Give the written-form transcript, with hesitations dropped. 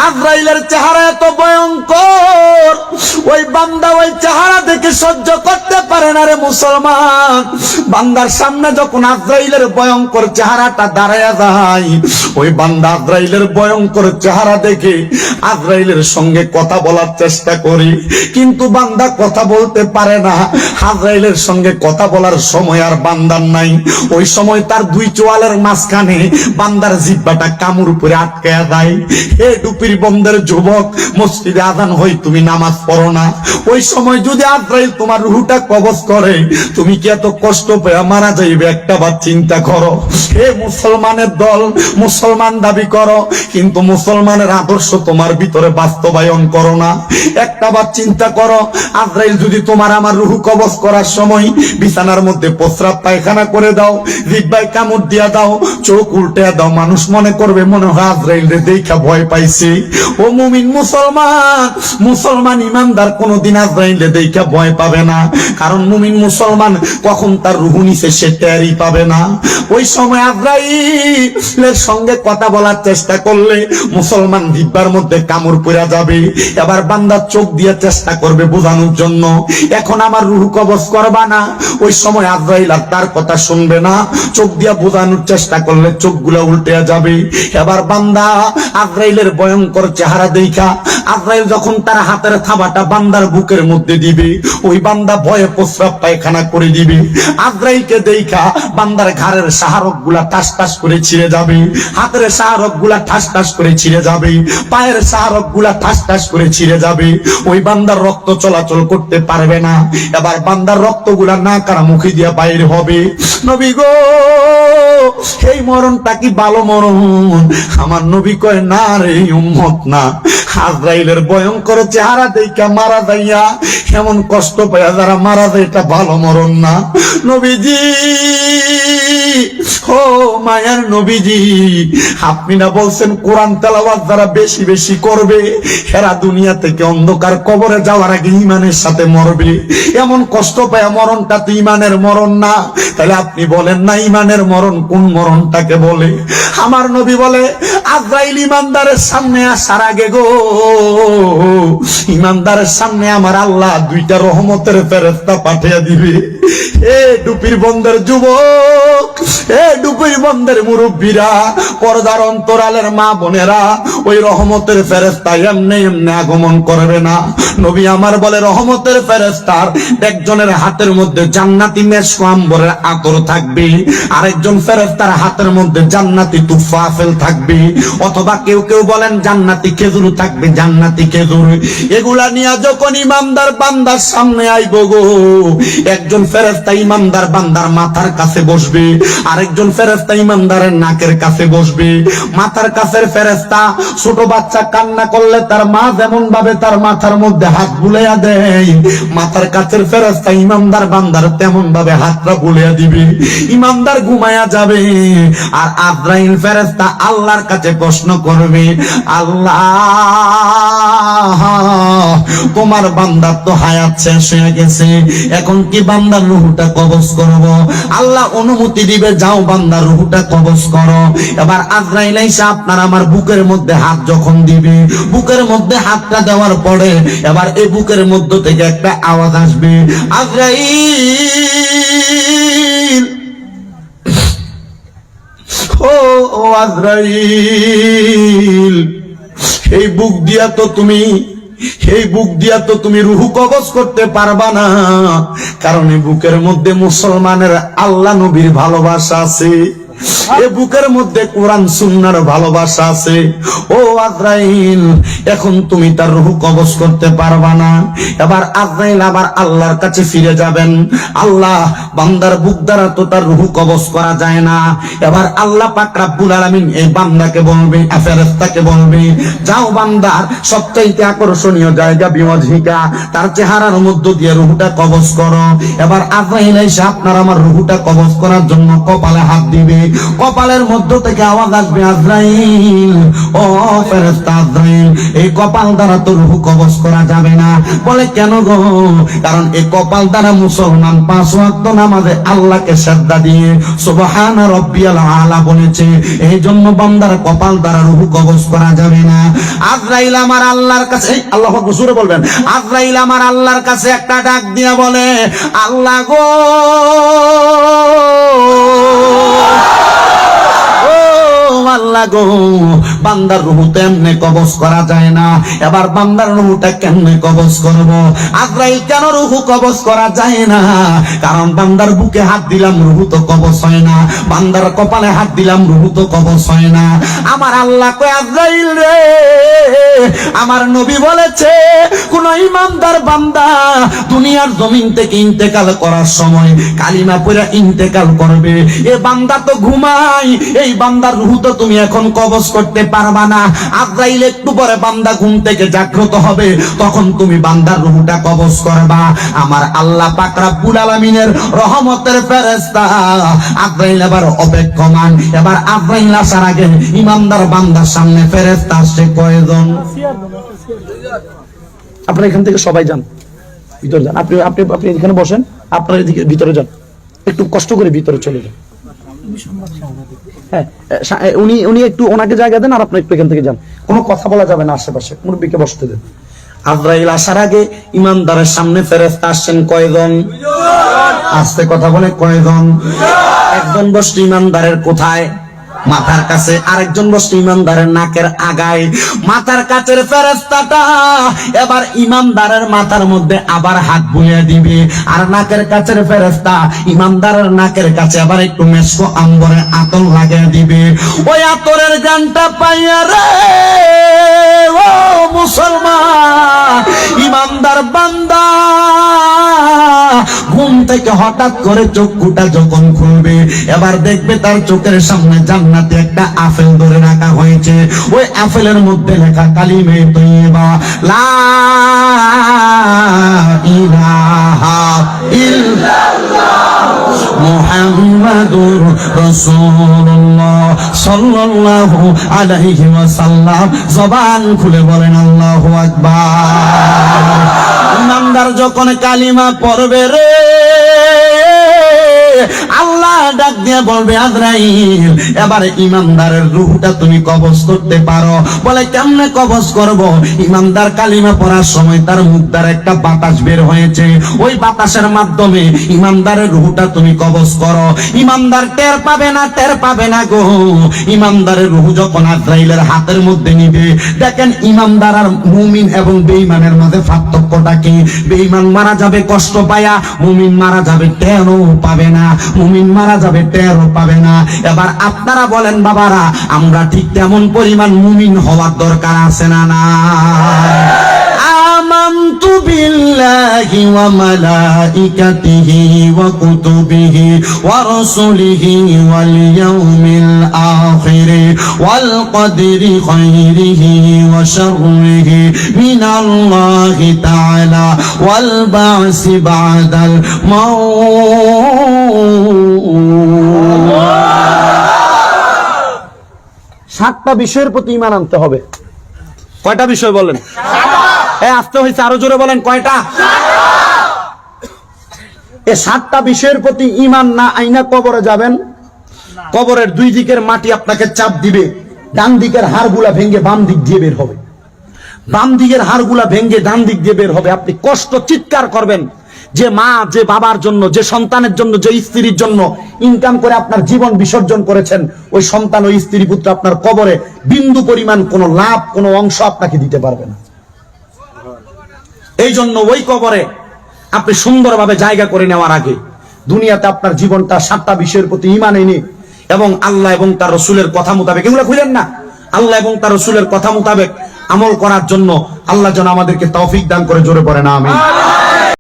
আজরাইলের চেহারা এত ভয়ঙ্কর, ওই বান্দা ওই চেহারা দেখে সহ্য করতে পারে না রে মুসলমান। বান্দার সামনে যখন আজরাইলের ভয়ঙ্কর চেহারাটা দাঁড়ায়া যায়, ওই বান্দা আজরাইলের ভয়ঙ্কর চেহারা দেখে আজরাইলের সঙ্গে কথা বলার চেষ্টা করে, কিন্তু বান্দা কথা বলতে পারে না। আজরাইলের সঙ্গে কথা বলার সময় আর বান্দার নাই। ওই সময় তার দুই চোয়ালের মাঝখানে বান্দার জিহ্বাটা কামড় উপরে আটকায়া যায়। হে ডুপির বন্ধের যুবক, মসজিদে আযান হয়, তুমি নামাজ পড়ো না। ওই সময় যদি আজরাইল তোমার রূহটা কবজ করে, তুমি কি এত কষ্ট পেয়ে মারা যাইবে? একটা বার চিন্তা করো। হে মুসলমানের দল, মুসলমান দাবি করো, কিন্তু মুসলমানের আদর্শ তোমার ভিতরে বাস্তবায়ন করো না। একটা বার চিন্তা করো, আজরাইল যদি তোমার আমার রূহ কবজ করার সময় বিছানার মধ্যে প্রস্রাব পায়খানা করে দাও, জিহ্বায় কামড় দিয়া দাও, চোখ উল্টে দাও, মানুষ মনে করবে মনে হয় আজরাইল রে দেখা ভয় পাইছে। ও মুমিন মুসলমান, মুসলমান ইমানদার কোনদিন আজরাইল রে দেখা ভয় পাবে না, কারণ মুমিন মুসলমান কখন তার রূহ নিছে সে টেরই পাবে না। ওই সময় আজরাইলের সঙ্গে কথা বলার চেষ্টা করলে মুসলমান জিহ্বার মধ্যে কামড় পড়ে যাবে। এবার বান্দা চোখ দিয়ে চেষ্টা করবে বোঝানোর জন্য, এখন আমার রূহ কবজ করবা না। ওই সময় আজরাইল আর তার কথা শুনবে না, চোখ দিয়ে বোঝানোর চেষ্টা করলে চোখগুলা উল্টে যাবে। এবার বান্দা আজরাইলের ভয়ঙ্কর চেহারা দেখা আজরাইল যখন তার হাতের থাবাটা বান্দার বুকের মধ্যে দিবে, ওই বান্দা ভয়ে প্রস্রাব পায়খানা করে দিবে। আজরাইলকে দেখা বান্দার ঘাড়ের শাহরক গুলা ঠাস ঠাস করে ছিঁড়ে যাবে, হাতের শাহরক গুলা ঠাস ঠাস করে ছিঁড়ে যাবে, পায়ের শাহরক গুলা ঠাস ঠাস করে ছিঁড়ে যাবে। ওই বান্দার রক্ত চলাচল করতে পারবে না। এবার বান্দার রক্ত গুলা না কারা মুখে দিয়া বাইর হবে। নবী গো, এই মরণটা কি ভালো মরণ? আমার নবী কয় না রে উম্মত না, আজরাইলের ভয়ঙ্কর চেহারা দেখা মারা যাইয়া এমন কষ্ট পাইয়া যারা মারা যায় এটা ভালো মরণ না। নবীজি, ও মায়ার নবীজি, আপনি না বলছেন কোরআন তেলাওয়াত যারা বেশি বেশি করবে এরা দুনিয়া থেকে অন্ধকার কবরে যাওয়ার আগে ঈমানের সাথে মরবে। এমন কষ্ট পায় মরণটা তো ঈমানের মরণ না। তাহলে আপনি বলেন না ঈমানের মরণ কোন মরণটাকে বলে? আমার নবী বলে আজরাইল ঈমানদারের সামনে আসার আগে গো, ঈমানদারের সামনে আমার আল্লাহ দুইটা রহমতের ফেরেশতা পাঠিয়ে দিবে। এ ডুপির বন্ধের যুবক, এ ডুপির বন্ধের মুরব্বীরা, পর্দার অন্তরালের মা বোনেরা, ওই রহমতের ফেরেশতা এমনি এমনি আগমন করবে না। নবী আমার বলে রহমতের ফেরেশতার একজনের হাতের মধ্যে জান্নাতি মেশক আম্বরের আতর থাকবে, আরেকজন ফেরেশতার হাতের মধ্যে জান্নাতি তুফা আপেল থাকবে, অথবা কেউ কেউ বলেন জান্নাতি খেজুর থাকবে, জান্নাতি খেজুর। এগুলা নিয়ে যখন ইমানদার বান্দার সামনে আইব গো, একজন ফেরেশতা ইমানদার বান্দার মাথার কাছে বসবে, আরেকজন ফেরেশতা ইমানদারের নাকের কাছে বসবে। মাথার কাছের ফেরেশতা ছোট বাচ্চা কান্না করলে তার মা যেমন ভাবে তার মাথার মধ্যে হাত বুলাইয়া দেয়, মাথার কাছের ফেরেশতা ইমানদার বান্দার তেমন ভাবে হাতটা বুলাইয়া দিবে। ইমানদার ঘুমায়া যাবে, আর আজরাইল ফেরেশতা আল্লাহর কাছে প্রশ্ন করবে, আল্লাহ তোমার বান্দার তো হায়াত শেষ হয়ে গেছে, এখন কি বান্দার রূহটা কবজ করব? আল্লাহ অনুমতি দিবে, যাও বান্দার রূহটা কবজ করো। এবার আজরাইল এসে আপনার আমার বুকের মধ্যে হাত যখন দিবে, বুকের মধ্যে হাতটা দেওয়ার পরে এবার এই বুকের মধ্য থেকে একটা আওয়াজ আসবে, আজরাইল, ও আজরাইল, এই বুক দিয়া তো তুমি রূহ কবজ করতে পারবা না, কারণ এই বুকের মধ্যে মুসলমানের আল্লাহ নবীর ভালোবাসা আছে, এই বুকের মধ্যে কোরআন সুন্নাহর ভালোবাসা আছে। ও আজরাইল, এখন তুমি তার রূহ কবজ করতে পারবা না। এবার আজরাইল আবার আল্লাহর কাছে ফিরে যাবেন, আল্লাহ বান্দার বুক দ্বারা তো তার রূহ কবজ করা যায় না। এবার আল্লাহ পাক রব্বুল আলামিন এই বান্দাকে বলবে, ফেরেশতাকে বলবে, যাও বান্দার সবচাইতে আকর্ষণীয় জায়গা বিমজিকা, তার চেহারার মধ্য দিয়ে রূহটা কবজ করো। এবার আজরাইল এসে আপনার আমার রূহটা কবজ করার জন্য কপালে হাত দিবে। কপালের মধ্য থেকে আওয়াজ আসবে, আজরাইল, ও ফেরেশতা আজরাইল, এই কপাল দ্বারা তো রূহ কবজ করা যাবে না। বলে কেন গো? কারণ এই কপাল দ্বারা মুসলমান 5 ওয়াক্ত নামাজে আল্লাহকে সিজদা দিয়ে সুবহানা রাব্বিয়াল আলা বলেছে, এই জন্য বান্দার কপাল দ্বারা রূহ কবজ করা যাবে না। আজরাইল আমার আল্লাহর কাছে, আল্লাহু আকবার জোরে বলবেন, আজরাইল আমার আল্লাহর কাছে একটা ডাক দিয়া বলে, আল্লাহ গো, আল্লাহ গো, বান্দার রূহ তো এমনি কবজ করা যায় না, এবার বান্দার রূহটা কেমনে কবজ করব? আজরাইল, কেন রূহ কবজ করা যায় না? কারণ বান্দার বুকে হাত দিলাম রূহ তো কবজ হয় না, বান্দার কপালে হাত দিলাম রূহ তো কবজ হয় না। আমার আল্লাহ কয়, আজরাইল রে, আমার নবী বলেছে কোন ইমানদার বান্দা দুনিয়ার জমিন থেকে ইন্তেকাল করার সময় কালিমা পড়ে ইন্তেকাল করবে। এ বান্দা তো ঘুমাই, এই বান্দার রূহ তো তুমি এখন কবজ করতে পারবা না। আজরাইল একটু পরে বান্দা ঘুম থেকে জাগ্রত হবে, তখন তুমি বান্দার রূহটা কবজ করবা। আমার আল্লাহ পাক রব্বুল আলামিনের রহমতের ফেরেশতা আজরাইল এবার অপেক্ষমান। এবার আজরাইল আসার আগে ইমানদার বান্দার সামনে ফেরেশতা আসছে কয়জন? আপনারা এখান থেকে সবাই যান, ভিতরে যান। আপনি আপনি আপনি এখানে বসেন, আপনারা এদিকে ভিতরে যান, একটু কষ্ট করে ভিতরে চলে যান। হ্যাঁ, উনি উনি একটু ওনাকে জায়গা দেন, আর আপনি একটু এখান থেকে যান। কোনো কথা বলা যাবে না আশেপাশে, মুরব্বিকে বসতে দেন। আজরাইল আসার আগে ইমানদারের সামনে ফেরেশতা আসছেন কয়জন? আস্তে কথা বলে, কয়জন? একজন বসছে ইমানদারের কোথায়? মাথার কাছে। আরেকজন বসছে ইমানদারের নাকের আগায়। মাথার কাছের ফেরেশতাটা এবার ইমানদারের মাথার মধ্যে আবার হাত বুলিয়ে দিবে, আর নাকের কাছের ফেরেশতা ইমানদারের নাকের কাছে আবার একটু মেসকো আম্বরে আতর লাগিয়ে দিবে। ওই আতরের গানটা পাইয়া রে ও মুসলমান, ইমানদার বান্দা ঘুম থেকে হঠাৎ করে চক্ষুটা যখন খুলবে, এবার দেখবে তার চোখের সামনে জান্নাতে একটা আপেল ধরে রাখা হয়েছে। ওই আপেলের মধ্যে লেখা কালিমে তৈয়বা, লা ইলাহা ইল্লাল্লাহ মুহাম্মাদুর রাসূলুল্লাহ সাল্লাল্লাহু আলাইহি ওয়াসাল্লাম। জবান খুলে বলেন আল্লাহু আকবার। ইমানদার যখন কালিমা পড়বে রে, আল্লাহ ডাক দিয়ে বলবে, আজরাইল, এবারে ইমানদারের রূহটা তুমি কবজ করতে পারো। বলে কেমনে কবজ করব? ইমানদার কালিমা পড়ার সময় তার মুখ দ্বারা একটা বাতাস বের হয়েছে, ওই বাতাসের মাধ্যমে ইমানদারের রূহটা তুমি কবজ করো। ইমানদার টের পাবে না, টের পাবে না গো। ইমানদারের রূহ যখন আজরাইলের হাতের মধ্যে নিবে, দেখেন ইমানদার আর মুমিন এবং বেঈমানের মাঝে পার্থক্যটা কি? বেঈমান মারা যাবে কষ্ট পায়া, মুমিন মারা যাবে টেরও পাবে না, মুমিন মারা যাবে টেরও পাবে না। এবার আপনারা বলেন বাবারা, আমরা ঠিক তেমন পরিমাণ মুমিন হওয়ার দরকার আছে না না? আমানতু বিল্লাহি ওয়া মালাইকাতিহি ওয়া কুতুবিহি ওয়া রাসূলিহি ওয়াল ইয়াউমিল আখির ওয়াল কদরি খাইরিহি ওয়া শাররিহি মিনাল্লাহি তাআলা ওয়াল বা'সি বা'দাল মাউত। 7টা বিষয়ের প্রতি ঈমান আনতে হবে। কয়টা বিষয় বলেন? আসতে হয়েছে, আরো জোরে বলেন, কয়টা? এই 7টা বিষয়ের প্রতি ঈমান না আইনা কবরে যাবেন, কবরের দুই দিকের মাটি আপনাকে চাপ দিবে, ডান দিকের হাড়গুলা ভেঙে বাম দিক দিয়ে বের হবে, বাম দিকের হাড়গুলা ভেঙে ডান দিক দিয়ে বের হবে। আপনি কষ্ট চিৎকার করবেন, যে মা, যে বাবার জন্য, যে সন্তানের জন্য, যে স্ত্রীর জন্য ইনকাম করে আপনার জীবন বিসর্জন করেছেন, ওই সন্তান, ওই স্ত্রী, পুত্র আপনার কবরে বিন্দু পরিমাণ কোনো লাভ, কোনো অংশ আপনাকে দিতে পারবে না। এই জন্য ওই কবরে আপনি সুন্দরভাবে জায়গা করে নেওয়ার আগে দুনিয়াতে আপনার জীবনটা 7টা বিষয়ের প্রতি ঈমান এনে এবং আল্লাহ এবং তার রসুলের কথা মোতাবেক, এগুলো খুলেন না, আল্লাহ এবং তার রসুলের কথা মোতাবেক আমল করার জন্য আল্লাহ যেন আমাদেরকে তৌফিক দান করে, জোরে পড়ে না আমিন।